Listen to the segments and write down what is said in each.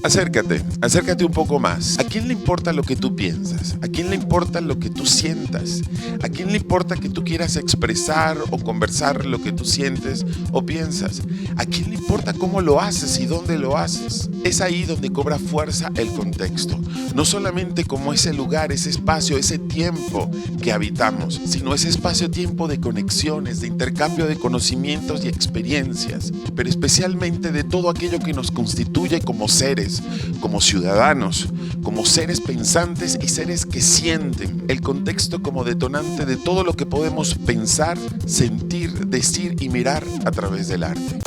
Acércate un poco más. ¿A quién le importa lo que tú piensas? ¿A quién le importa lo que tú sientas? ¿A quién le importa que tú quieras expresar o conversar lo que tú sientes o piensas? ¿A quién le importa cómo lo haces y dónde lo haces? Es ahí donde cobra fuerza el contexto. No solamente como ese lugar, ese espacio, ese tiempo que habitamos, sino ese espacio-tiempo de conexiones, de intercambio de conocimientos y experiencias, pero especialmente de todo aquello que nos constituye como seres, como ciudadanos, como seres pensantes y seres que sienten. El contexto como detonante de todo lo que podemos pensar, sentir, decir y mirar a través del arte.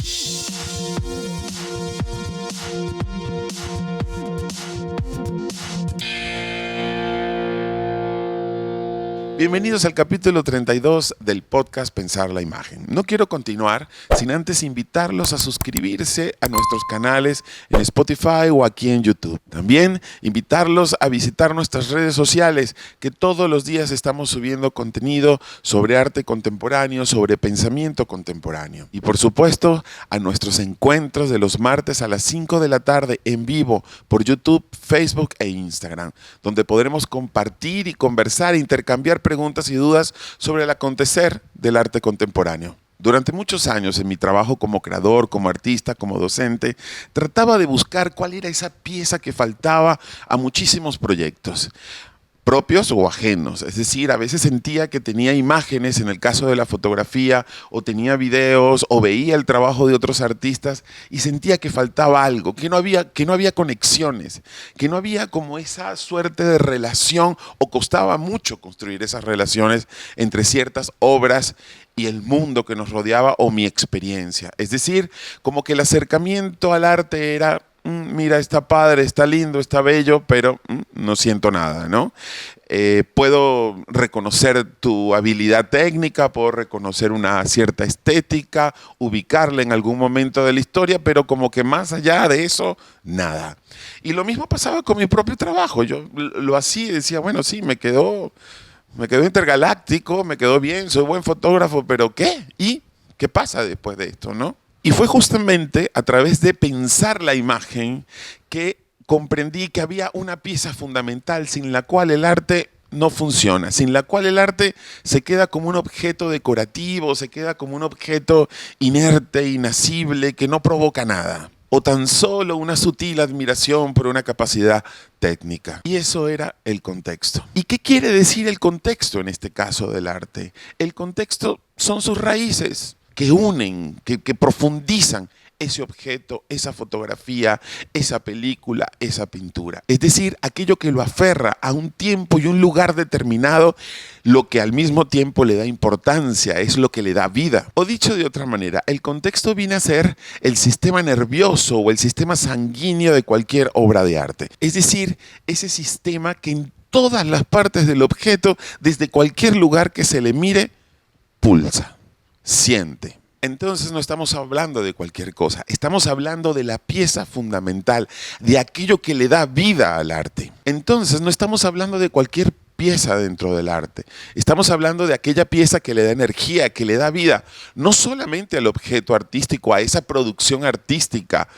Bienvenidos al capítulo 32 del podcast Pensar la Imagen. No quiero continuar sin antes invitarlos a suscribirse a nuestros canales en Spotify o aquí en YouTube. También invitarlos a visitar nuestras redes sociales, que todos los días estamos subiendo contenido sobre arte contemporáneo, sobre pensamiento contemporáneo. Y por supuesto, a nuestros encuentros de los martes a las 5 de la tarde en vivo por YouTube, Facebook e Instagram, donde podremos compartir y conversar e intercambiar preguntas y dudas sobre el acontecer del arte contemporáneo. Durante muchos años en mi trabajo como creador, como artista, como docente, trataba de buscar cuál era esa pieza que faltaba a muchísimos proyectos, propios o ajenos. Es decir, a veces sentía que tenía imágenes, en el caso de la fotografía, o tenía videos, o veía el trabajo de otros artistas y sentía que faltaba algo, que no había conexiones, que no había como esa suerte de relación, o costaba mucho construir esas relaciones entre ciertas obras y el mundo que nos rodeaba o mi experiencia. Es decir, como que el acercamiento al arte era: mira, está padre, está lindo, está bello, pero no siento nada, ¿no? Puedo reconocer tu habilidad técnica, puedo reconocer una cierta estética, ubicarla en algún momento de la historia, pero como que más allá de eso, nada. Y lo mismo pasaba con mi propio trabajo. Yo lo hacía y decía, bueno, sí, me quedó intergaláctico, me quedó bien, soy buen fotógrafo, pero ¿qué? ¿Y qué pasa después de esto, no? Y fue justamente a través de pensar la imagen que comprendí que había una pieza fundamental sin la cual el arte no funciona, sin la cual el arte se queda como un objeto decorativo, se queda como un objeto inerte, inacible, que no provoca nada, o tan solo una sutil admiración por una capacidad técnica. Y eso era el contexto. ¿Y qué quiere decir el contexto en este caso del arte? El contexto son sus raíces, que unen, que profundizan ese objeto, esa fotografía, esa película, esa pintura. Es decir, aquello que lo aferra a un tiempo y un lugar determinado, lo que al mismo tiempo le da importancia, es lo que le da vida. O dicho de otra manera, el contexto viene a ser el sistema nervioso o el sistema sanguíneo de cualquier obra de arte. Es decir, ese sistema que en todas las partes del objeto, desde cualquier lugar que se le mire, pulsa, siente. Entonces no estamos hablando de cualquier cosa, estamos hablando de la pieza fundamental, de aquello que le da vida al arte. Entonces no estamos hablando de cualquier pieza dentro del arte, estamos hablando de aquella pieza que le da energía, que le da vida, no solamente al objeto artístico, a esa producción artística,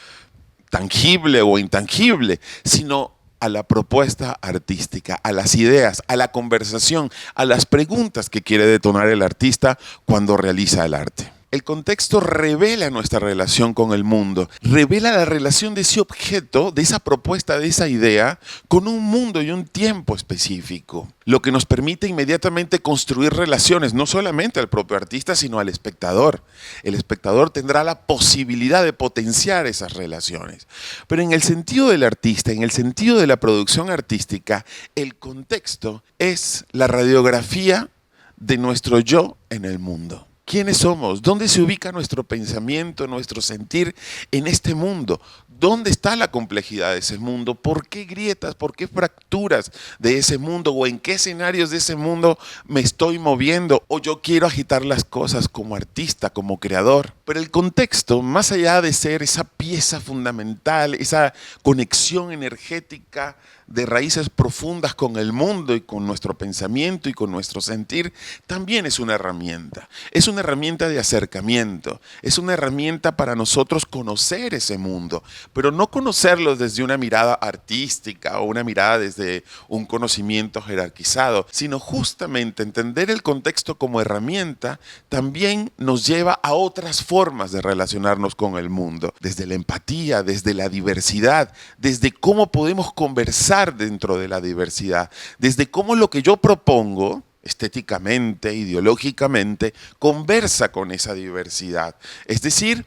tangible o intangible, sino a la propuesta artística, a las ideas, a la conversación, a las preguntas que quiere detonar el artista cuando realiza el arte. El contexto revela nuestra relación con el mundo, revela la relación de ese objeto, de esa propuesta, de esa idea, con un mundo y un tiempo específico, lo que nos permite inmediatamente construir relaciones, no solamente al propio artista, sino al espectador. El espectador tendrá la posibilidad de potenciar esas relaciones. Pero en el sentido del artista, en el sentido de la producción artística, el contexto es la radiografía de nuestro yo en el mundo. ¿Quiénes somos? ¿Dónde se ubica nuestro pensamiento, nuestro sentir en este mundo? ¿Dónde está la complejidad de ese mundo? ¿Por qué grietas? ¿Por qué fracturas de ese mundo? ¿O en qué escenarios de ese mundo me estoy moviendo? ¿O yo quiero agitar las cosas como artista, como creador? Pero el contexto, más allá de ser esa pieza fundamental, esa conexión energética de raíces profundas con el mundo y con nuestro pensamiento y con nuestro sentir, también es una herramienta. Es una herramienta de acercamiento, es una herramienta para nosotros conocer ese mundo, pero no conocerlo desde una mirada artística o una mirada desde un conocimiento jerarquizado, sino justamente entender el contexto como herramienta también nos lleva a otras formas de relacionarnos con el mundo, desde la empatía, desde la diversidad, desde cómo podemos conversar dentro de la diversidad, desde cómo lo que yo propongo estéticamente, ideológicamente, conversa con esa diversidad. Es decir,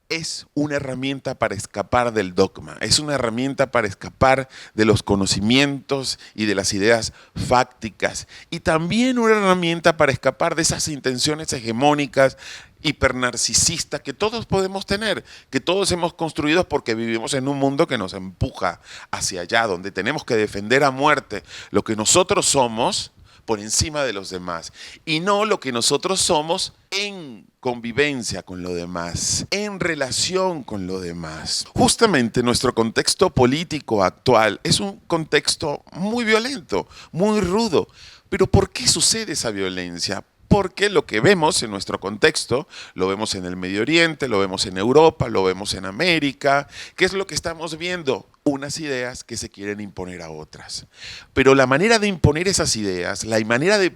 es una herramienta para escapar del dogma, es una herramienta para escapar de los conocimientos y de las ideas fácticas, y también una herramienta para escapar de esas intenciones hegemónicas, hipernarcisistas que todos podemos tener, que todos hemos construido porque vivimos en un mundo que nos empuja hacia allá, donde tenemos que defender a muerte lo que nosotros somos por encima de los demás, y no lo que nosotros somos en convivencia con lo demás, en relación con lo demás. Justamente nuestro contexto político actual es un contexto muy violento, muy rudo. Pero ¿por qué sucede esa violencia? Porque lo que vemos en nuestro contexto, lo vemos en el Medio Oriente, lo vemos en Europa, lo vemos en América. ¿Qué es lo que estamos viendo? Unas ideas que se quieren imponer a otras. Pero la manera de imponer esas ideas, la manera de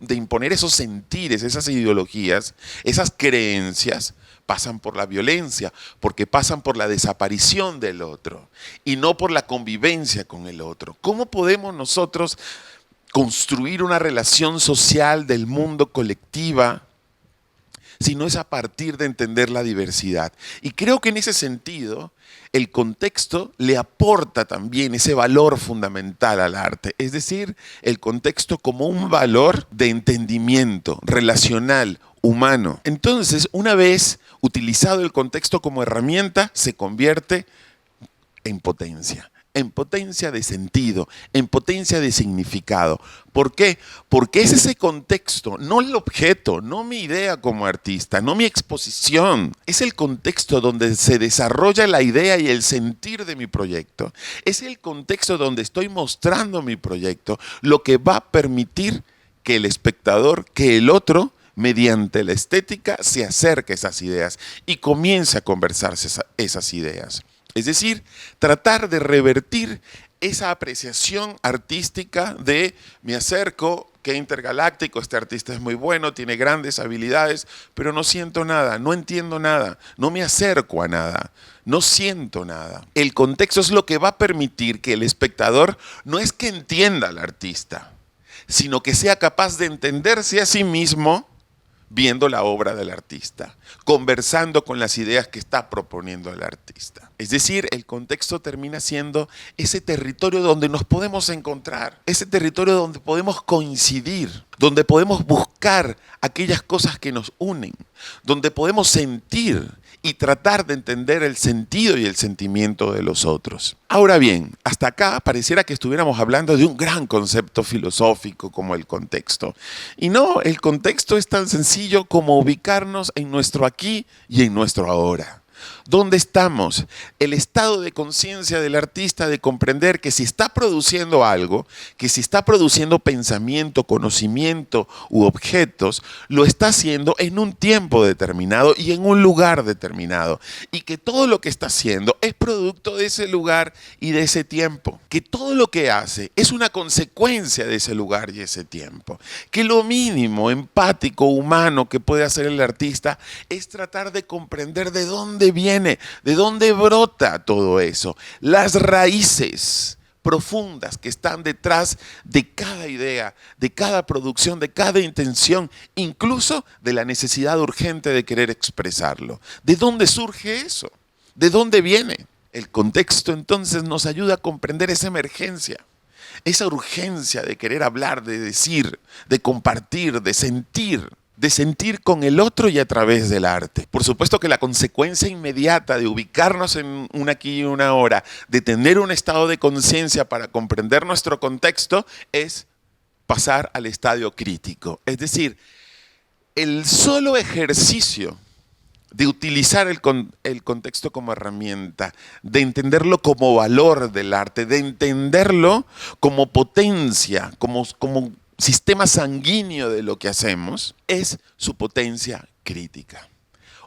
imponer esos sentires, esas ideologías, esas creencias, pasan por la violencia, porque pasan por la desaparición del otro y no por la convivencia con el otro. ¿Cómo podemos nosotros construir una relación social del mundo colectiva si no es a partir de entender la diversidad? Y creo que en ese sentido el contexto le aporta también ese valor fundamental al arte, es decir, el contexto como un valor de entendimiento relacional, humano. Entonces, una vez utilizado el contexto como herramienta, se convierte en potencia de sentido, en potencia de significado. ¿Por qué? Porque es ese contexto, no el objeto, no mi idea como artista, no mi exposición. Es el contexto donde se desarrolla la idea y el sentir de mi proyecto. Es el contexto donde estoy mostrando mi proyecto, lo que va a permitir que el espectador, que el otro, mediante la estética, se acerque a esas ideas y comience a conversarse esas ideas. Es decir, tratar de revertir esa apreciación artística de me acerco, qué intergaláctico, este artista es muy bueno, tiene grandes habilidades, pero no siento nada, no entiendo nada, no me acerco a nada, no siento nada. El contexto es lo que va a permitir que el espectador no es que entienda al artista, sino que sea capaz de entenderse a sí mismo viendo la obra del artista, conversando con las ideas que está proponiendo el artista. Es decir, el contexto termina siendo ese territorio donde nos podemos encontrar, ese territorio donde podemos coincidir, donde podemos buscar aquellas cosas que nos unen, donde podemos sentir y tratar de entender el sentido y el sentimiento de los otros. Ahora bien, hasta acá pareciera que estuviéramos hablando de un gran concepto filosófico como el contexto. Y no, el contexto es tan sencillo como ubicarnos en nuestro aquí y en nuestro ahora. ¿Dónde estamos? El estado de conciencia del artista de comprender que si está produciendo algo, que si está produciendo pensamiento, conocimiento u objetos, lo está haciendo en un tiempo determinado y en un lugar determinado. Y que todo lo que está haciendo es producto de ese lugar y de ese tiempo. Que todo lo que hace es una consecuencia de ese lugar y ese tiempo. Que lo mínimo empático, humano que puede hacer el artista es tratar de comprender de dónde viene, de dónde brota todo eso, las raíces profundas que están detrás de cada idea, de cada producción, de cada intención, incluso de la necesidad urgente de querer expresarlo. ¿De dónde surge eso? ¿De dónde viene? El contexto entonces nos ayuda a comprender esa emergencia, esa urgencia de querer hablar, de decir, de compartir, de sentir con el otro y a través del arte. Por supuesto que la consecuencia inmediata de ubicarnos en un aquí y una ahora, de tener un estado de conciencia para comprender nuestro contexto, es pasar al estadio crítico. Es decir, el solo ejercicio de utilizar el contexto como herramienta, de entenderlo como valor del arte, de entenderlo como potencia, como sistema sanguíneo de lo que hacemos, es su potencia crítica.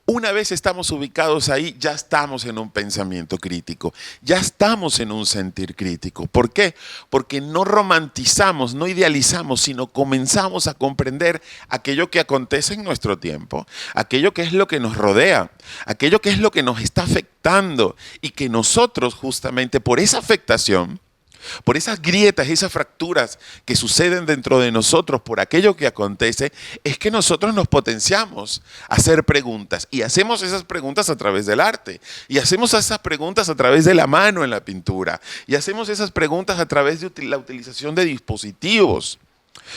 Una vez estamos ubicados ahí, ya estamos en un pensamiento crítico, ya estamos en un sentir crítico. ¿Por qué? Porque no romantizamos, no idealizamos, sino comenzamos a comprender aquello que acontece en nuestro tiempo, aquello que es lo que nos rodea, aquello que es lo que nos está afectando y que nosotros justamente por esa afectación, por esas grietas, esas fracturas que suceden dentro de nosotros, por aquello que acontece, es que nosotros nos potenciamos a hacer preguntas. Y hacemos esas preguntas a través del arte. Y hacemos esas preguntas a través de la mano en la pintura. Y hacemos esas preguntas a través de la utilización de dispositivos,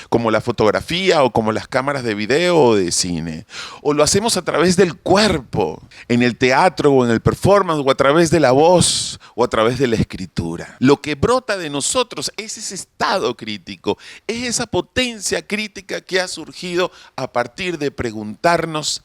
como la fotografía o como las cámaras de video o de cine. O lo hacemos a través del cuerpo, en el teatro o en el performance, o a través de la voz o a través de la escritura. Lo que brota de nosotros es ese estado crítico, es esa potencia crítica que ha surgido a partir de preguntarnos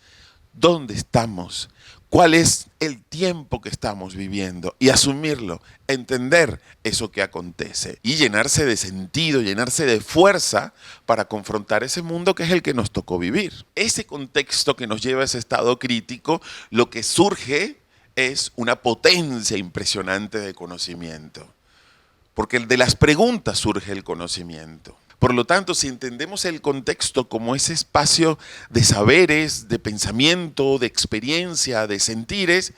dónde estamos, cuál es el tiempo que estamos viviendo y asumirlo, entender eso que acontece y llenarse de sentido, llenarse de fuerza para confrontar ese mundo que es el que nos tocó vivir. Ese contexto que nos lleva a ese estado crítico, lo que surge es una potencia impresionante de conocimiento, porque de las preguntas surge el conocimiento. Por lo tanto, si entendemos el contexto como ese espacio de saberes, de pensamiento, de experiencia, de sentires,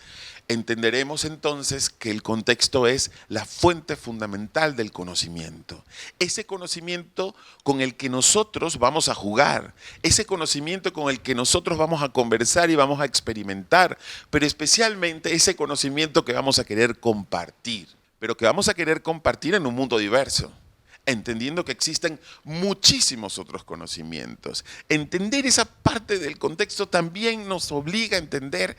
entenderemos entonces que el contexto es la fuente fundamental del conocimiento. Ese conocimiento con el que nosotros vamos a jugar, ese conocimiento con el que nosotros vamos a conversar y vamos a experimentar, pero especialmente ese conocimiento que vamos a querer compartir, pero que vamos a querer compartir en un mundo diverso, entendiendo que existen muchísimos otros conocimientos. Entender esa parte del contexto también nos obliga a entender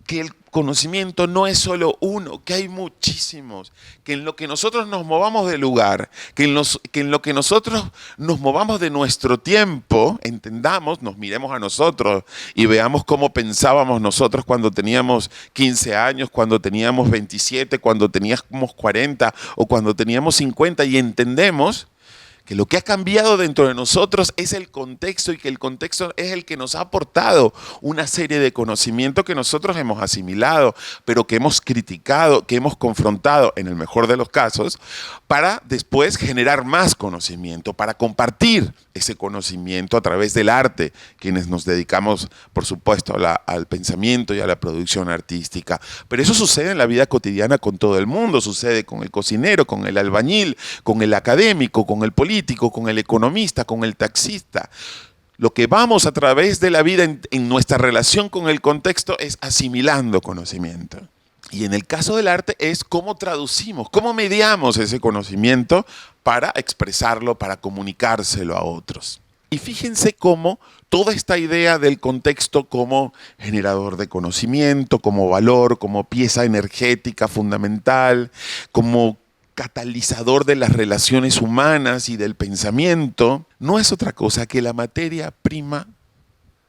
que el conocimiento no es solo uno, que hay muchísimos, que en lo que nosotros nos movamos de lugar, que en lo que nosotros nos movamos de nuestro tiempo, entendamos, nos miremos a nosotros y veamos cómo pensábamos nosotros cuando teníamos 15 años, cuando teníamos 27, cuando teníamos 40 o cuando teníamos 50 y entendemos que lo que ha cambiado dentro de nosotros es el contexto y que el contexto es el que nos ha aportado una serie de conocimientos que nosotros hemos asimilado, pero que hemos criticado, que hemos confrontado, en el mejor de los casos, para después generar más conocimiento, para compartir ese conocimiento a través del arte, quienes nos dedicamos, por supuesto, al pensamiento y a la producción artística. Pero eso sucede en la vida cotidiana con todo el mundo, sucede con el cocinero, con el albañil, con el académico, con el político, con el economista, con el taxista. Lo que vamos a través de la vida en nuestra relación con el contexto es asimilando conocimiento. Y en el caso del arte es cómo traducimos, cómo mediamos ese conocimiento para expresarlo, para comunicárselo a otros. Y fíjense cómo toda esta idea del contexto como generador de conocimiento, como valor, como pieza energética fundamental, como catalizador de las relaciones humanas y del pensamiento, no es otra cosa que la materia prima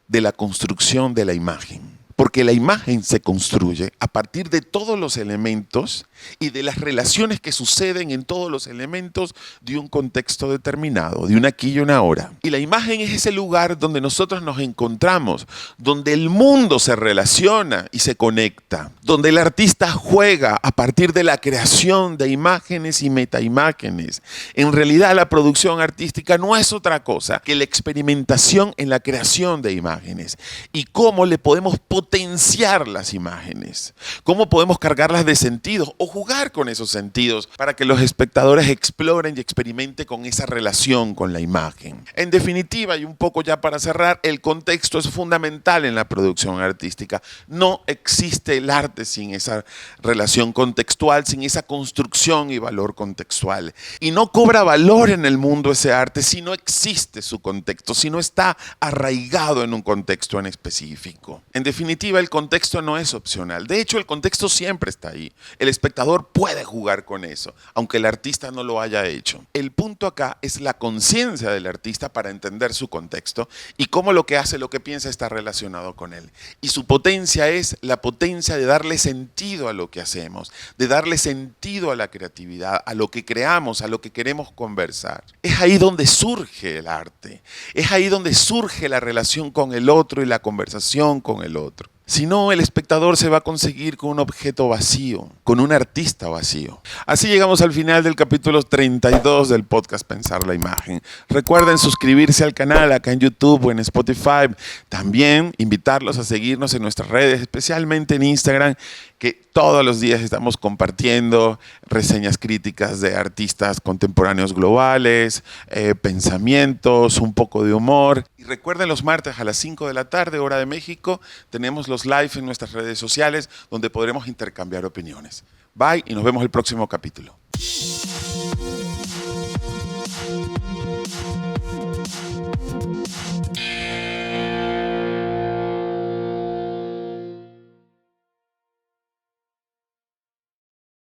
de la construcción de la imagen. Porque la imagen se construye a partir de todos los elementos y de las relaciones que suceden en todos los elementos de un contexto determinado, de un aquí y una ahora. Y la imagen es ese lugar donde nosotros nos encontramos, donde el mundo se relaciona y se conecta, donde el artista juega a partir de la creación de imágenes y metaimágenes. En realidad la producción artística no es otra cosa que la experimentación en la creación de imágenes y cómo le podemos potenciar las imágenes, cómo podemos cargarlas de sentidos o jugar con esos sentidos para que los espectadores exploren y experimenten con esa relación con la imagen. En definitiva, y un poco ya para cerrar, el contexto es fundamental en la producción artística. No existe el arte sin esa relación contextual, sin esa construcción y valor contextual. Y no cobra valor en el mundo ese arte si no existe su contexto, si no está arraigado en un contexto en específico. En definitiva, definitiva, el contexto no es opcional. De hecho, el contexto siempre está ahí. El espectador puede jugar con eso, aunque el artista no lo haya hecho. El punto acá es la conciencia del artista para entender su contexto y cómo lo que hace, lo que piensa está relacionado con él. Y su potencia es la potencia de darle sentido a lo que hacemos, de darle sentido a la creatividad, a lo que creamos, a lo que queremos conversar. Es ahí donde surge el arte. Es ahí donde surge la relación con el otro y la conversación con el otro. Si no, el espectador se va a conseguir con un objeto vacío, con un artista vacío. Así llegamos al final del capítulo 32 del podcast Pensar la Imagen. Recuerden suscribirse al canal acá en YouTube o en Spotify. También invitarlos a seguirnos en nuestras redes, especialmente en Instagram, que todos los días estamos compartiendo reseñas críticas de artistas contemporáneos globales, pensamientos, un poco de humor. Y recuerden, los martes a las 5 de la tarde, hora de México, tenemos los live en nuestras redes sociales donde podremos intercambiar opiniones. Bye y nos vemos el próximo capítulo.